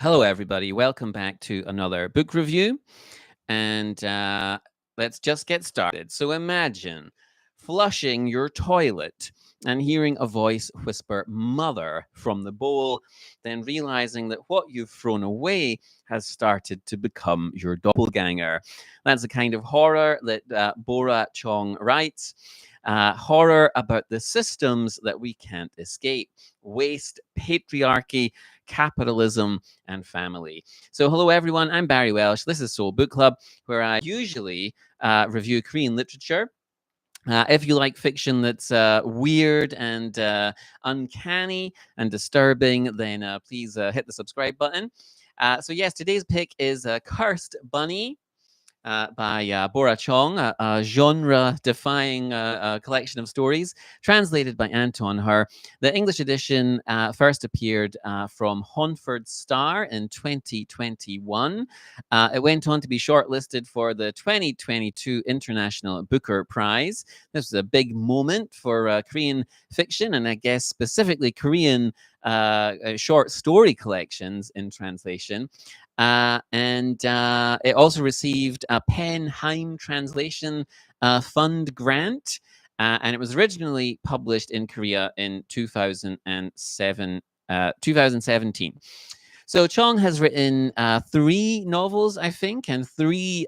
Hello, everybody. Welcome back to another book review. And let's just get started. So imagine flushing your toilet and hearing a voice whisper "mother" from the bowl, then realizing that what you've thrown away has started to become your doppelganger. That's the kind of horror that Bora Chung writes. Horror about the systems that we can't escape: waste, patriarchy, capitalism, and family. So, hello everyone, I'm Barry Welsh. This is Soul Book Club, where I usually review Korean literature. If you like fiction that's weird and uncanny and disturbing, then please hit the subscribe button. So, yes, today's pick is Cursed Bunny by Bora Chung, a genre-defying collection of stories translated by Anton Hur. The English edition first appeared from Honford Star in 2021. It went on to be shortlisted for the 2022 International Booker Prize. This was a big moment for Korean fiction, and I guess specifically Korean short story collections in translation. And it also received a Penn Heim Translation Fund grant, and it was originally published in Korea in 2017. So Chong has written 3 novels, I think, and 3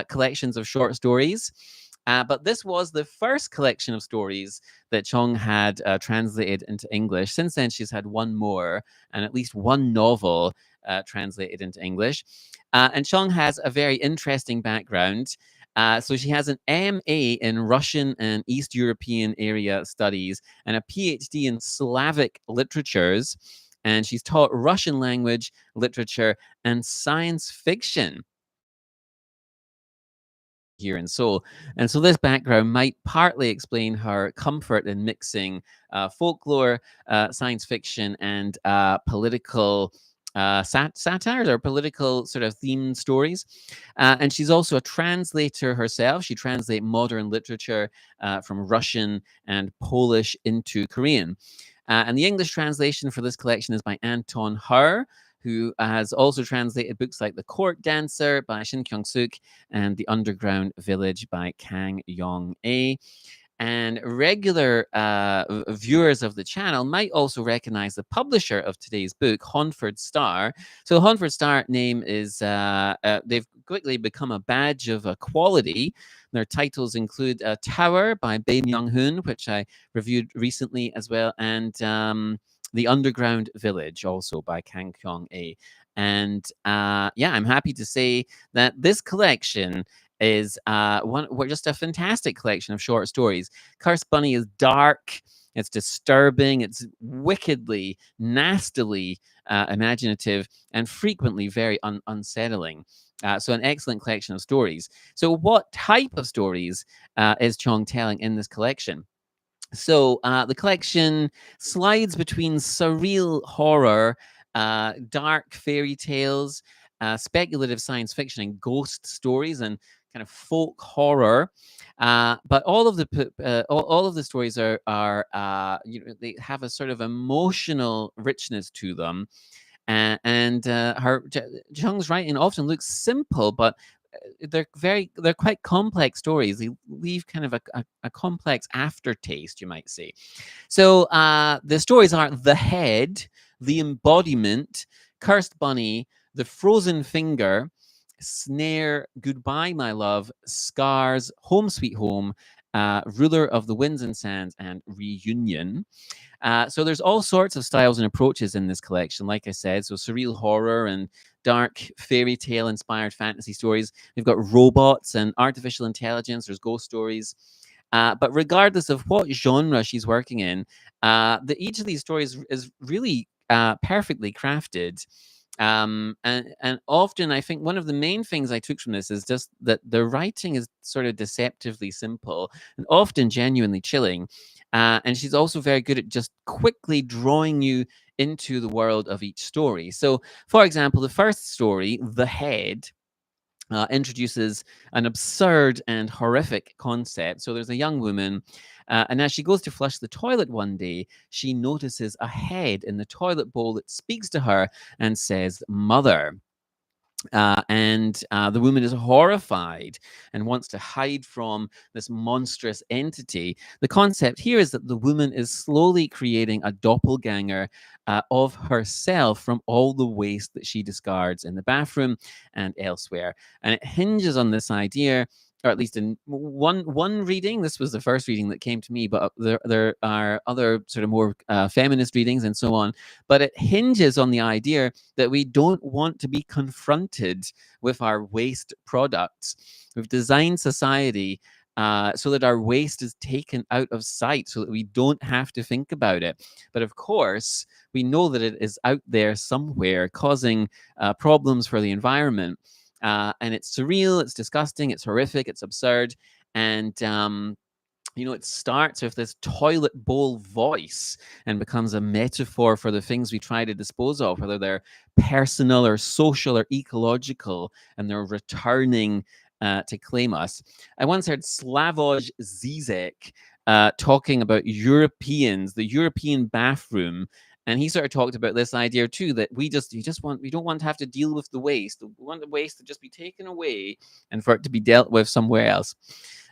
collections of short stories. But this was the first collection of stories that Chong had translated into English. Since then, she's had 1 more and at least 1 novel translated into English. And Chong has a very interesting background. So she has an MA in Russian and East European area studies and a PhD in Slavic literatures. And she's taught Russian language, literature, and science fiction here in Seoul. And so this background might partly explain her comfort in mixing folklore, science fiction, and political satires or political sort of themed stories. And she's also a translator herself. She translates modern literature from Russian and Polish into Korean. And the English translation for this collection is by Anton Hur, who has also translated books like The Court Dancer by Shin Kyung-suk and The Underground Village by Kang Yong-ae. And regular viewers of the channel might also recognize the publisher of today's book, Honford Star. So Honford Star name is, they've quickly become a badge of quality. Their titles include Tower by Bae Myung-hoon, which I reviewed recently as well, and The Underground Village, also by Kang Kyung-ae. And yeah, I'm happy to say that this collection is just a fantastic collection of short stories. Cursed Bunny is dark, it's disturbing, it's wickedly, nastily imaginative, and frequently very unsettling. So an excellent collection of stories. So what type of stories is Chong telling in this collection? So the collection slides between surreal horror, dark fairy tales, speculative science fiction, and ghost stories, and kind of folk horror. But all of the stories are they have a sort of emotional richness to them. And Chung's writing often looks simple, but they're quite complex stories. They leave kind of a complex aftertaste, you might say. So the stories are The Head, The Embodiment, Cursed Bunny, The Frozen Finger, Snare, Goodbye My Love, Scars, Home Sweet Home, Ruler of the Winds and Sands, and Reunion. So there's all sorts of styles and approaches in this collection, like I said. So surreal horror and dark fairy tale inspired fantasy stories. We've got robots and artificial intelligence. There's ghost stories. But regardless of what genre she's working in, each of these stories is really perfectly crafted. And often I think one of the main things I took from this is just that the writing is sort of deceptively simple and often genuinely chilling. And she's also very good at just quickly drawing you into the world of each story. So, for example, the first story, The Head, introduces an absurd and horrific concept. So there's a young woman, and as she goes to flush the toilet one day, she notices a head in the toilet bowl that speaks to her and says, "Mother." And the woman is horrified and wants to hide from this monstrous entity. The concept here is that the woman is slowly creating a doppelganger of herself from all the waste that she discards in the bathroom and elsewhere. And it hinges on this idea, or at least in one reading. This was the first reading that came to me, but there are other sort of more feminist readings and so on. But it hinges on the idea that we don't want to be confronted with our waste products. We've designed society so that our waste is taken out of sight, so that we don't have to think about it. But of course, we know that it is out there somewhere, causing problems for the environment. And it's surreal, it's disgusting, it's horrific, it's absurd. And it starts with this toilet bowl voice and becomes a metaphor for the things we try to dispose of, whether they're personal or social or ecological, and they're returning to claim us. I once heard Slavoj Zizek talking about Europeans, the European bathroom. And he sort of talked about this idea too, that we don't want to have to deal with the waste. We want the waste to just be taken away and for it to be dealt with somewhere else.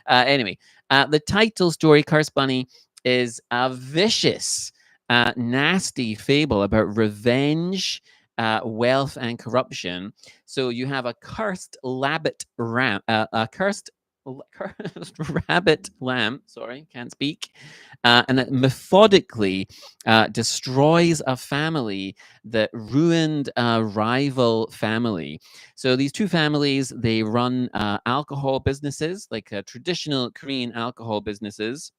Anyway, the title story, Curse Bunny, is a vicious, nasty fable about revenge, wealth, and corruption. So you have a cursed cursed rabbit lamb, sorry, can't speak, and that methodically destroys a family that ruined a rival family. So these two families, they run alcohol businesses, like traditional Korean alcohol businesses.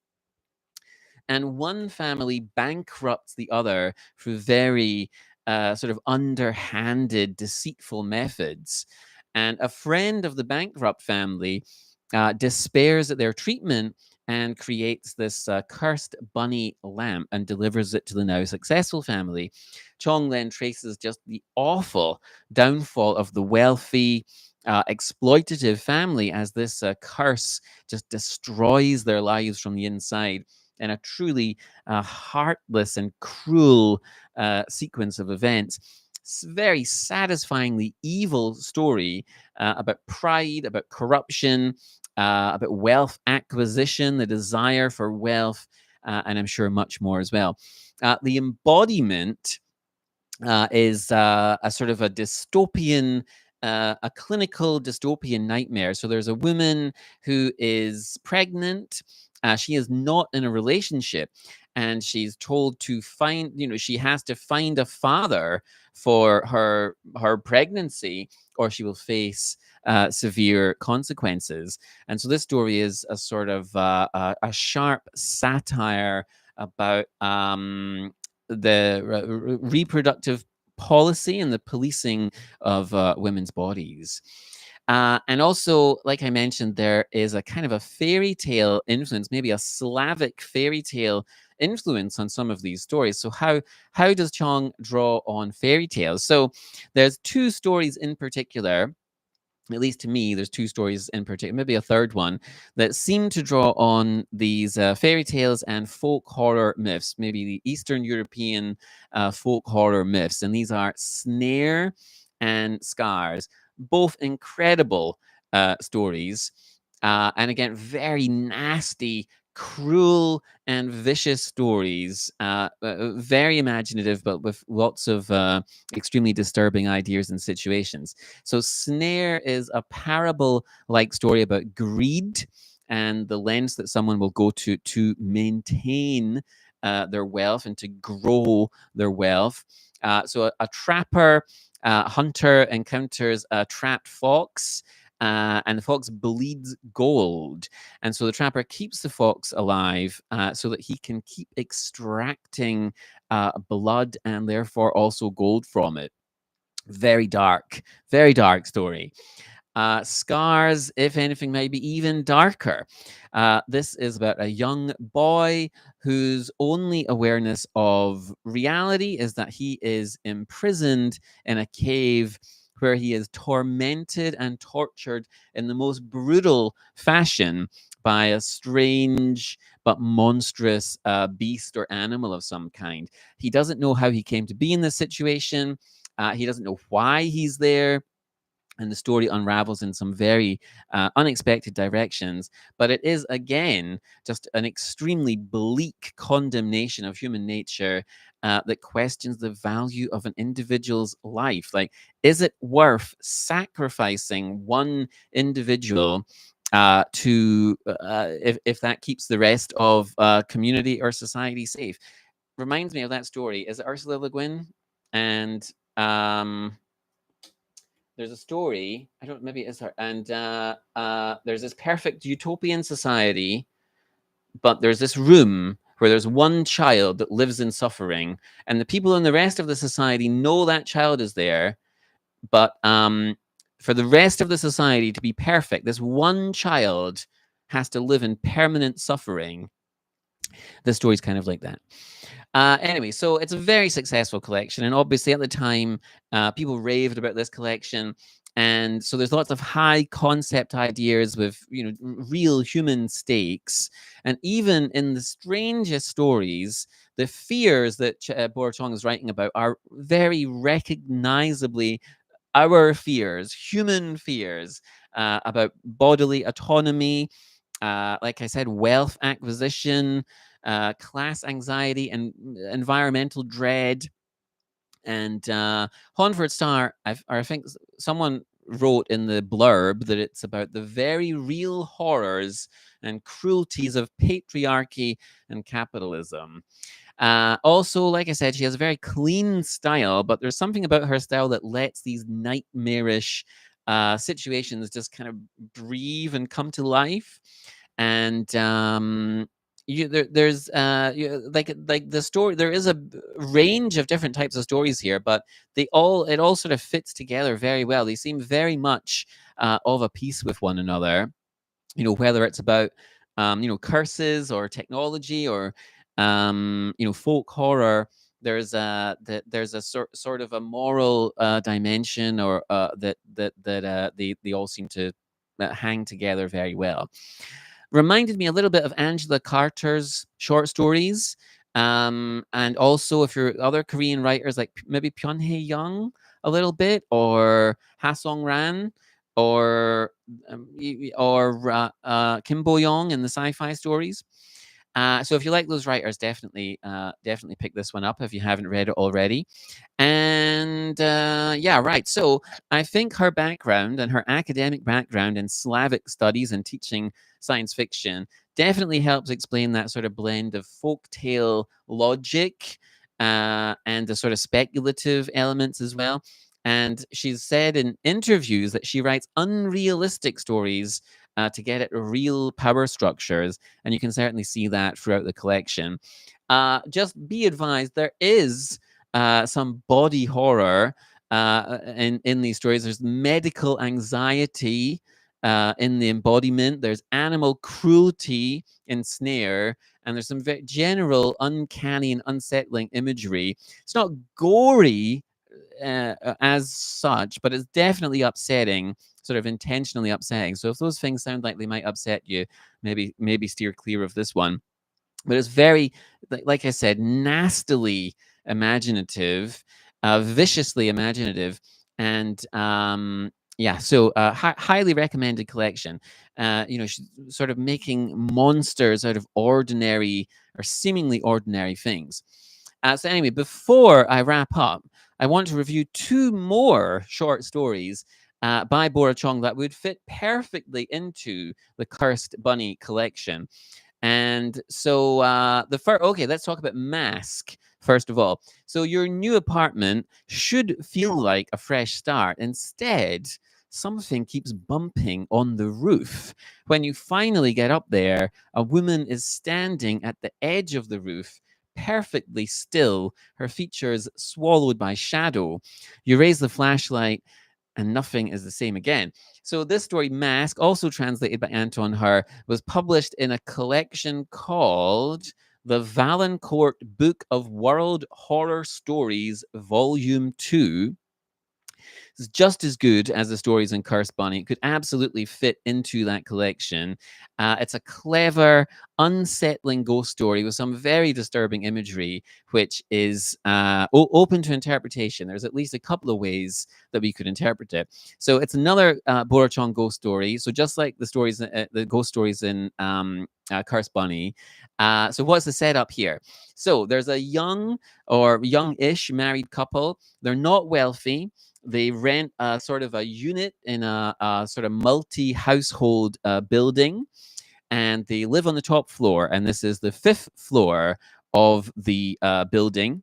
And one family bankrupts the other through very sort of underhanded, deceitful methods. And a friend of the bankrupt family despairs at their treatment and creates this cursed bunny lamp and delivers it to the now successful family. Chong then traces just the awful downfall of the wealthy, exploitative family as this curse just destroys their lives from the inside, in a truly heartless and cruel sequence of events. Very satisfyingly evil story about pride, about corruption, about wealth acquisition, the desire for wealth, and I'm sure much more as well. The embodiment is a sort of a dystopian, a clinical dystopian nightmare. So there's a woman who is pregnant. She is not in a relationship, and she's told to find, she has to find a father for her pregnancy, or she will face severe consequences. And so this story is a sort of a sharp satire about the reproductive policy and the policing of women's bodies. And also, like I mentioned, there is a kind of a fairy tale influence, maybe a Slavic fairy tale influence on some of these stories. So how does Chong draw on fairy tales? So there's two stories in particular, at least to me, there's two stories in particular, maybe a third one, that seem to draw on these fairy tales and folk horror myths, maybe the Eastern European folk horror myths. And these are Snare and Scars, both incredible stories. And again, very nasty, cruel, and vicious stories. Very imaginative, but with lots of extremely disturbing ideas and situations. So, Snare is a parable like story about greed and the lengths that someone will go to maintain their wealth and to grow their wealth. So, a trapper hunter encounters a trapped fox. And the fox bleeds gold. And so the trapper keeps the fox alive so that he can keep extracting blood and therefore also gold from it. Very dark story. Scars, if anything, maybe even darker. This is about a young boy whose only awareness of reality is that he is imprisoned in a cave where he is tormented and tortured in the most brutal fashion by a strange but monstrous beast or animal of some kind. He doesn't know how he came to be in this situation. He doesn't know why he's there, and the story unravels in some very unexpected directions. But it is, again, just an extremely bleak condemnation of human nature that questions the value of an individual's life. Like, is it worth sacrificing one individual to if that keeps the rest of community or society safe? Reminds me of that story. Is it Ursula Le Guin? And there's a story, I don't, maybe it is her, and there's this perfect utopian society, but there's this room where there's one child that lives in suffering, and the people in the rest of the society know that child is there, but for the rest of the society to be perfect, this one child has to live in permanent suffering. The story's kind of like that. Anyway, so it's a very successful collection, and obviously at the time, people raved about this collection, and so there's lots of high concept ideas with real human stakes, and even in the strangest stories, the fears that Bora Chung is writing about are very recognizably our fears, human fears about bodily autonomy, like I said, wealth acquisition, class anxiety, and environmental dread. And Honford Star, I think someone wrote in the blurb that it's about the very real horrors and cruelties of patriarchy and capitalism. Also, like I said, she has a very clean style, but there's something about her style that lets these nightmarish situations just kind of breathe and come to life. And there's like the story. There is a range of different types of stories here, but it all sort of fits together very well. They seem very much of a piece with one another. Whether it's about curses or technology or folk horror. There's a sort of a moral dimension, or that they all seem to hang together very well. Reminded me a little bit of Angela Carter's short stories, and also if you're other Korean writers like maybe Pyonhae Young a little bit, or Ha Song Ran, or Kim Bo Young in the sci-fi stories. So if you like those writers, definitely pick this one up if you haven't read it already. And yeah, right. So I think her background and her academic background in Slavic studies and teaching science fiction definitely helps explain that sort of blend of folktale logic and the sort of speculative elements as well. And she's said in interviews that she writes unrealistic stories to get at real power structures, and you can certainly see that throughout the collection. Just be advised, there is some body horror in these stories. There's medical anxiety in the embodiment. There's animal cruelty in Snare, and there's some very general uncanny and unsettling imagery. It's not gory as such, but it's definitely upsetting, sort of intentionally upsetting. So if those things sound like they might upset you, maybe steer clear of this one. But it's very, like I said, nastily imaginative, viciously imaginative, and yeah, so highly recommended collection. She's sort of making monsters out of ordinary or seemingly ordinary things. So anyway, before I wrap up, I want to review two more short stories by Bora Chung that would fit perfectly into the Cursed Bunny collection. And so okay, let's talk about Mask first of all. So your new apartment should feel like a fresh start. Instead, something keeps bumping on the roof. When you finally get up there, a woman is standing at the edge of the roof, perfectly still, her features swallowed by shadow. You raise the flashlight, and nothing is the same again. So this story, Mask, also translated by Anton Hur, was published in a collection called the Valancourt Book of World Horror Stories, Volume 2. It's just as good as the stories in Cursed Bunny. It could absolutely fit into that collection. It's a clever, unsettling ghost story with some very disturbing imagery, which is open to interpretation. There's at least a couple of ways that we could interpret it. So it's another Bora Chung ghost story. So just like the stories, the ghost stories in Cursed Bunny. So what's the setup here? So there's a young or young-ish married couple. They're not wealthy. They rent a sort of a unit in a sort of multi-household building, and they live on the top floor. And this is the 5th floor of the building.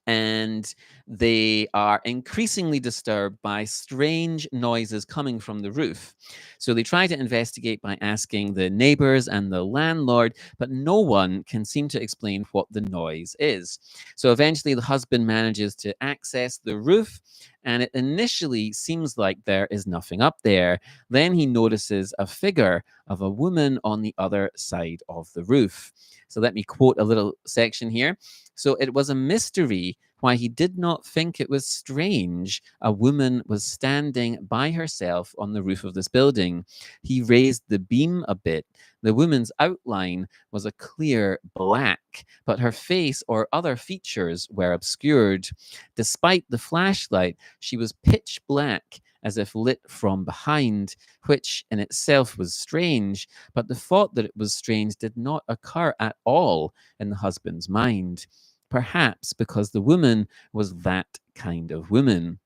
And they are increasingly disturbed by strange noises coming from the roof. So they try to investigate by asking the neighbors and the landlord, but no one can seem to explain what the noise is. So eventually, the husband manages to access the roof, and it initially seems like there is nothing up there. Then he notices a figure of a woman on the other side of the roof. So let me quote a little section here. So it was a mystery why he did not think it was strange a woman was standing by herself on the roof of this building. He raised the beam a bit. The woman's outline was a clear black, but her face or other features were obscured. Despite the flashlight, she was pitch black, as if lit from behind, which in itself was strange, but the thought that it was strange did not occur at all in the husband's mind. Perhaps because the woman was that kind of woman.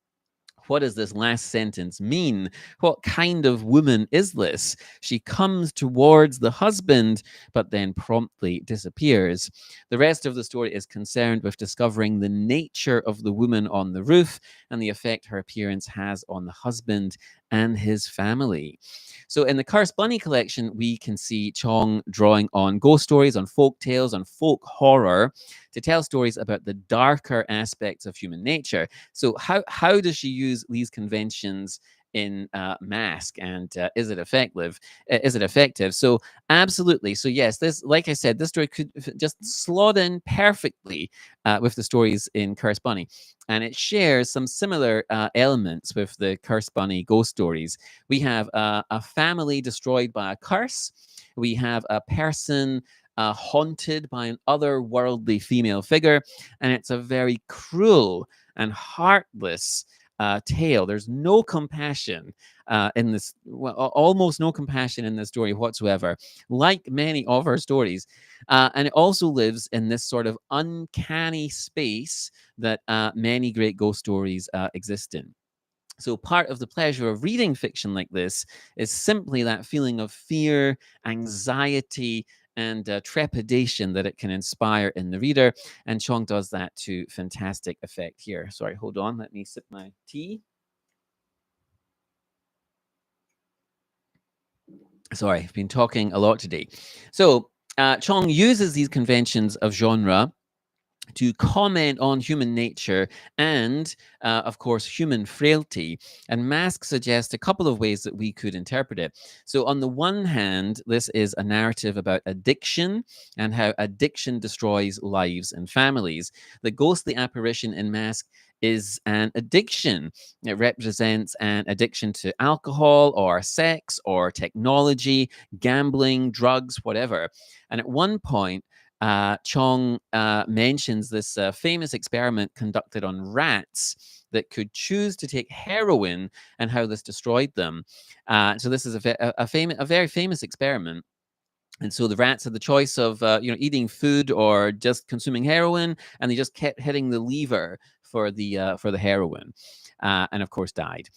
What does this last sentence mean? What kind of woman is this? She comes towards the husband, but then promptly disappears. The rest of the story is concerned with discovering the nature of the woman on the roof and the effect her appearance has on the husband and his family. So in the Cursed Bunny collection, we can see Chong drawing on ghost stories, on folk tales, on folk horror to tell stories about the darker aspects of human nature. So how does she use these conventions in Mask, and is it effective? Is it effective? So absolutely. So yes, this, like I said, this story could just slot in perfectly with the stories in Cursed Bunny, and it shares some similar elements with the Cursed Bunny ghost stories. We have a family destroyed by a curse. We have a person haunted by an otherworldly female figure, and it's a very cruel and heartless tale. There's no compassion in this, well, almost no compassion in this story whatsoever, like many of her stories. And it also lives in this sort of uncanny space that many great ghost stories exist in. So, part of the pleasure of reading fiction like this is simply that feeling of fear, anxiety, and trepidation that it can inspire in the reader. And Chong does that to fantastic effect here. Sorry, hold on. Let me sip my tea. Sorry, I've been talking a lot today. So, Chong uses these conventions of genre to comment on human nature and, of course, human frailty. And Mask suggests a couple of ways that we could interpret it. So, on the one hand, this is a narrative about addiction and how addiction destroys lives and families. The ghostly apparition in Mask is an addiction. It represents an addiction to alcohol or sex or technology, gambling, drugs, whatever. And at one point, Chong mentions this famous experiment conducted on rats that could choose to take heroin and how this destroyed them. So this is a very famous experiment. And so the rats had the choice of, eating food or just consuming heroin, and they just kept hitting the lever for the heroin, and of course died.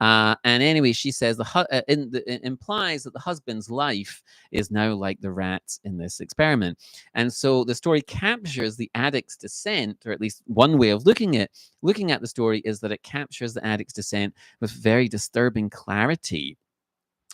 And anyway, she says it implies that the husband's life is now like the rats in this experiment, and so the story captures the addict's descent, or at least one way of looking at the story is that it captures the addict's descent with very disturbing clarity.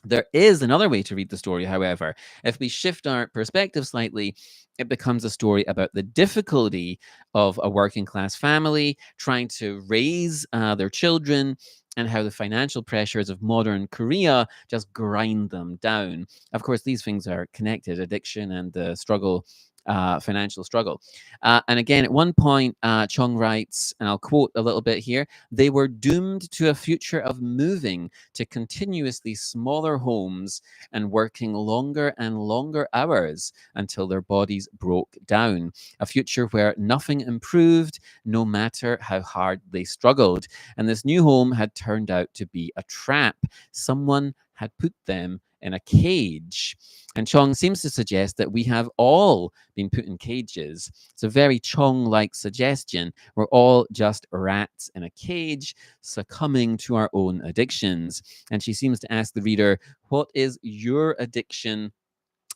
There is another way to read the story, however. If we shift our perspective slightly, it becomes a story about the difficulty of a working class family trying to raise their children, and how the financial pressures of modern Korea just grind them down. Of course, these things are connected, addiction and the struggle financial struggle. And again, at one point, Chung writes, and I'll quote a little bit here, they were doomed to a future of moving to continuously smaller homes and working longer and longer hours until their bodies broke down. A future where nothing improved, no matter how hard they struggled. And this new home had turned out to be a trap. Someone had put them in a cage. And Chong seems to suggest that we have all been put in cages. It's a very Chong-like suggestion. We're all just rats in a cage, succumbing to our own addictions. And she seems to ask the reader, what is your addiction?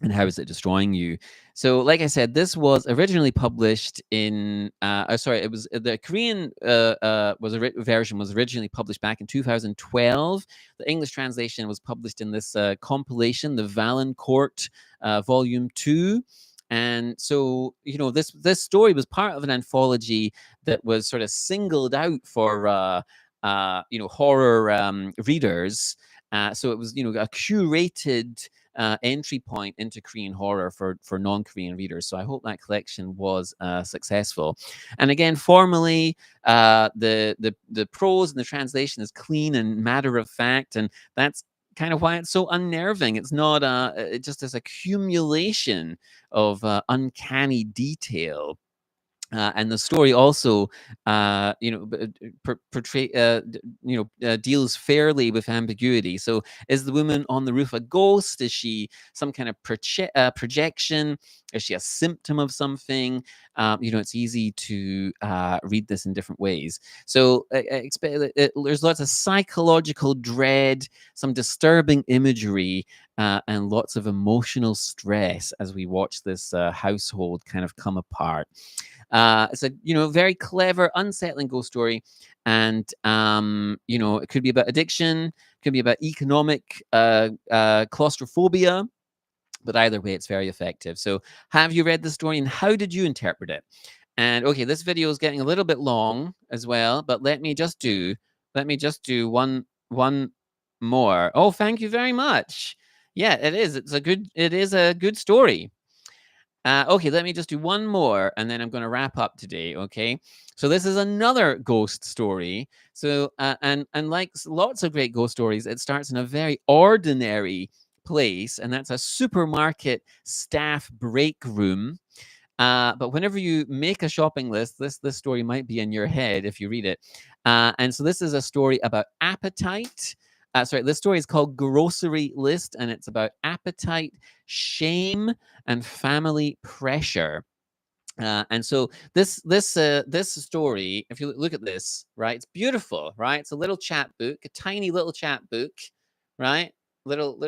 And how is it destroying you? So, like I said, this was originally published in. It was the Korean version was originally published back in 2012. The English translation was published in this compilation, the Valancourt Volume 2. And so, this story was part of an anthology that was sort of singled out for horror readers. So it was a curated entry point into Korean horror for non-Korean readers. So I hope that collection was successful. And again, formally, the prose and the translation is clean and matter of fact, and that's kind of why it's so unnerving. It's not just this accumulation of uncanny detail. And the story also, deals fairly with ambiguity. So, is the woman on the roof a ghost? Is she some kind of projection? Is she a symptom of something? It's easy to read this in different ways. So, there's lots of psychological dread, some disturbing imagery, and lots of emotional stress as we watch this household kind of come apart. It's a very clever, unsettling ghost story, and it could be about addiction, could be about economic claustrophobia, but either way, it's very effective. So, have you read the story, and how did you interpret it? And okay, this video is getting a little bit long as well, but let me just do one more. Oh, thank you very much. Yeah, it is. It is a good story. Okay, let me just do one more, and then I'm going to wrap up today. Okay, so this is another ghost story. So, and like lots of great ghost stories, it starts in a very ordinary place, and that's a supermarket staff break room. But whenever you make a shopping list, this story might be in your head if you read it. And so this is a story about appetite. This story is called Grocery List, and it's about appetite, shame, and family pressure. And so this story, if you look at this, right, it's beautiful, right? It's a little chapbook, a tiny little chapbook, right? Little,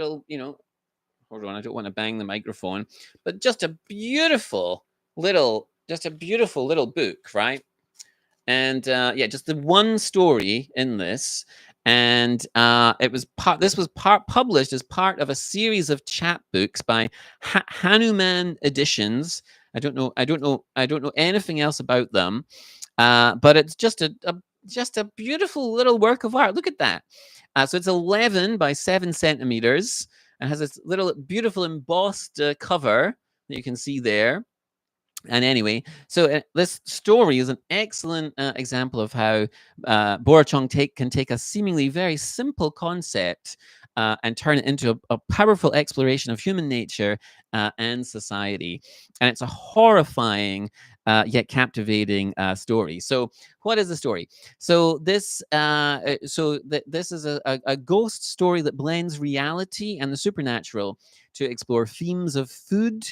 hold on, I don't want to bang the microphone, but just a beautiful little book, right? And just the one story in this, and this was published as part of a series of chapbooks by Hanuman Editions. I don't know anything else about them, but it's just a beautiful little work of art. Look at that. So it's 11 by 7 centimeters. It has this little beautiful embossed cover that you can see there. And anyway, so this story is an excellent example of how Bora Chung can take a seemingly very simple concept and turn it into a powerful exploration of human nature and society. And it's a horrifying yet captivating story. So, what is the story? So this this is a ghost story that blends reality and the supernatural to explore themes of food,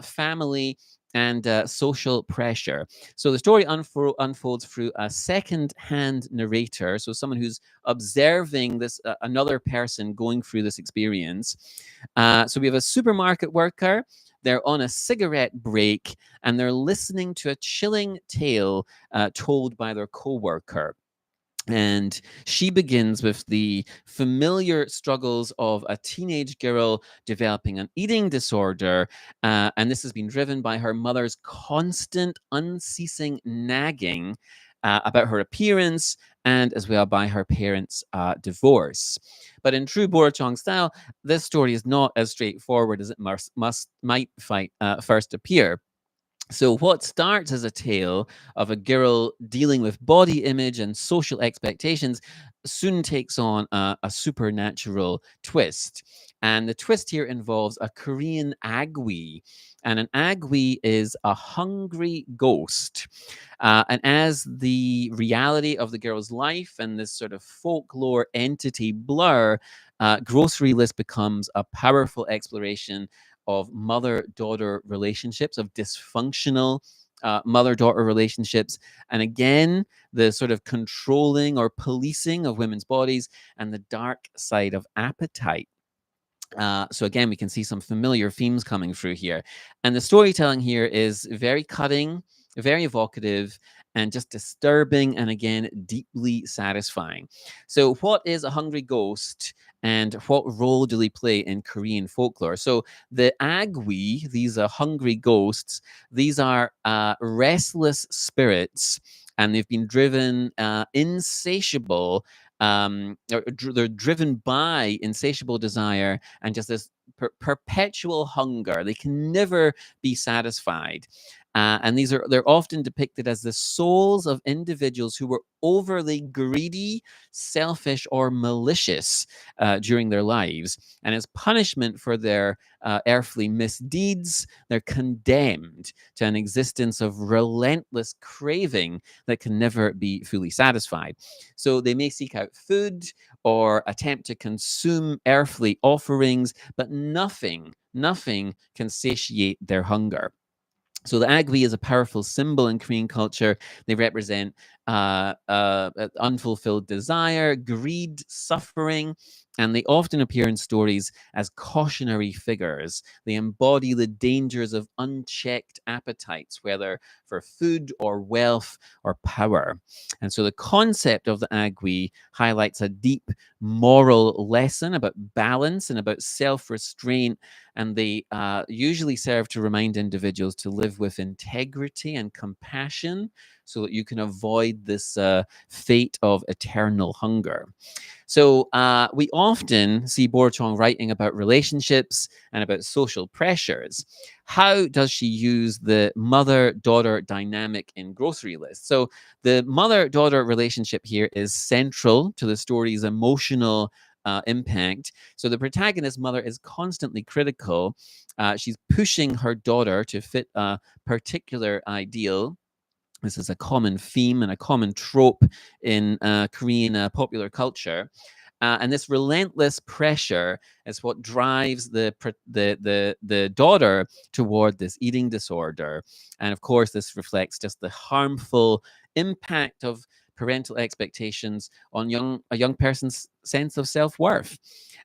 family, and social pressure. So the story unfolds through a second-hand narrator, so someone who's observing this another person going through this experience. So we have a supermarket worker. They're on a cigarette break, and they're listening to a chilling tale told by their co-worker. And she begins with the familiar struggles of a teenage girl developing an eating disorder. And this has been driven by her mother's constant, unceasing nagging about her appearance, and as well by her parents' divorce. But in true Bora Chung style, this story is not as straightforward as it might first appear. So, what starts as a tale of a girl dealing with body image and social expectations soon takes on a supernatural twist. And the twist here involves a Korean agwi. And an agwi is a hungry ghost. And as the reality of the girl's life and this sort of folklore entity blur, Grocery List becomes a powerful exploration of mother daughter relationships, of dysfunctional mother daughter relationships. And again, the sort of controlling or policing of women's bodies and the dark side of appetite. So again, we can see some familiar themes coming through here. And the storytelling here is very cutting, very evocative, and just disturbing, and again, deeply satisfying. So, what is a hungry ghost, and what role do they play in Korean folklore? So, the agwi, these are hungry ghosts, these are restless spirits, and they've been driven insatiable. They're driven by insatiable desire and just this perpetual hunger. They can never be satisfied. And they're often depicted as the souls of individuals who were overly greedy, selfish, or malicious during their lives. And as punishment for their earthly misdeeds, they're condemned to an existence of relentless craving that can never be fully satisfied. So they may seek out food or attempt to consume earthly offerings, but nothing can satiate their hunger. So the agwi is a powerful symbol in Korean culture. They represent unfulfilled desire, greed, suffering, and they often appear in stories as cautionary figures. They embody the dangers of unchecked appetites, whether for food or wealth or power. And so the concept of the agwi highlights a deep moral lesson about balance and about self-restraint, and they usually serve to remind individuals to live with integrity and compassion so that you can avoid this fate of eternal hunger. So we often see Bora Chung writing about relationships and about social pressures. How does she use the mother-daughter dynamic in Grocery List? So the mother-daughter relationship here is central to the story's emotional impact. So the protagonist's mother is constantly critical. She's pushing her daughter to fit a particular ideal. This is a common theme and a common trope in Korean popular culture. And this relentless pressure is what drives the daughter toward this eating disorder. And of course, this reflects just the harmful impact of parental expectations on a young person's sense of self-worth.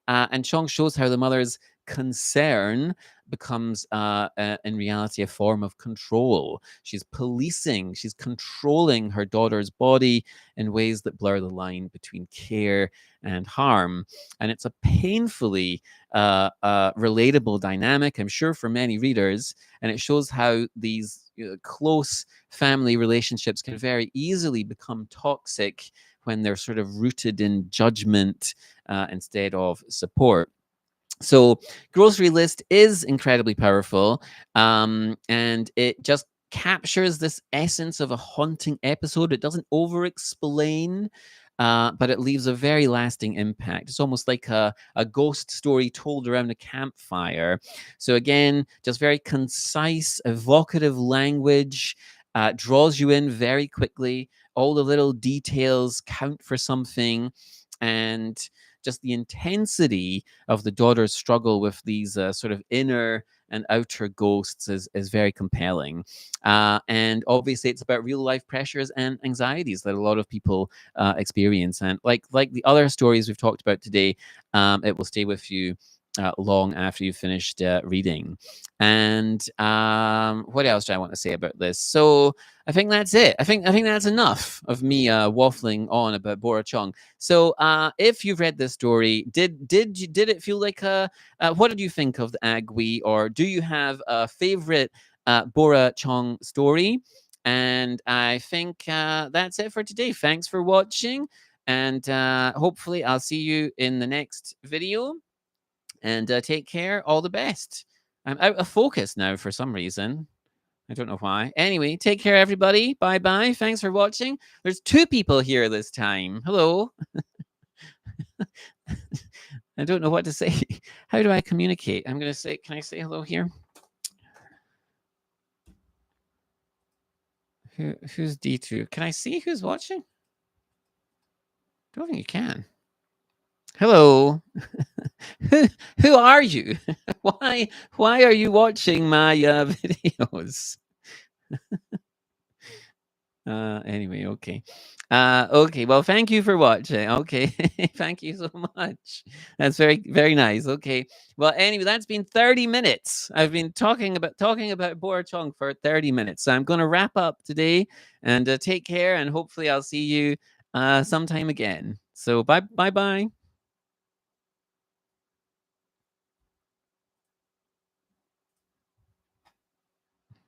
And Chong shows how the mother's concern becomes in reality a form of control. She's policing, she's controlling her daughter's body in ways that blur the line between care and harm. And it's a painfully relatable dynamic, I'm sure, for many readers. And it shows how these close family relationships can very easily become toxic when they're sort of rooted in judgment instead of support. So, Grocery List is incredibly powerful, and it just captures this essence of a haunting episode. It doesn't over explain, but it leaves a very lasting impact. It's almost like a ghost story told around a campfire. So, again, just very concise, evocative language. Draws you in very quickly. All the little details count for something. And just the intensity of the daughter's struggle with these sort of inner and outer ghosts is very compelling. And obviously, it's about real life pressures and anxieties that a lot of people experience. And like the other stories we've talked about today, it will stay with you long after you've finished reading. And what else do I want to say about this? So I think that's it. I think that's enough of me waffling on about Bora Chung. So if you've read this story, did it feel like a? What did you think of the Agwi, or do you have a favorite Bora Chung story? And I think that's it for today. Thanks for watching, and hopefully I'll see you in the next video. And take care. All the best. I'm out of focus now for some reason. I don't know why. Anyway, take care, everybody. Bye bye. Thanks for watching. There's 2 people here this time. Hello. I don't know what to say. How do I communicate? I'm going to say, can I say hello here? Who's D2? Can I see who's watching? Don't think you can. Hello. who are you? why are you watching my videos? Anyway, okay. Okay, well, thank you for watching. Okay, thank you so much. That's very, very nice. Okay, well, anyway, that's been 30 minutes. I've been talking about Bora Chung for 30 minutes. So I'm going to wrap up today, and take care, and hopefully I'll see you sometime again. So bye bye.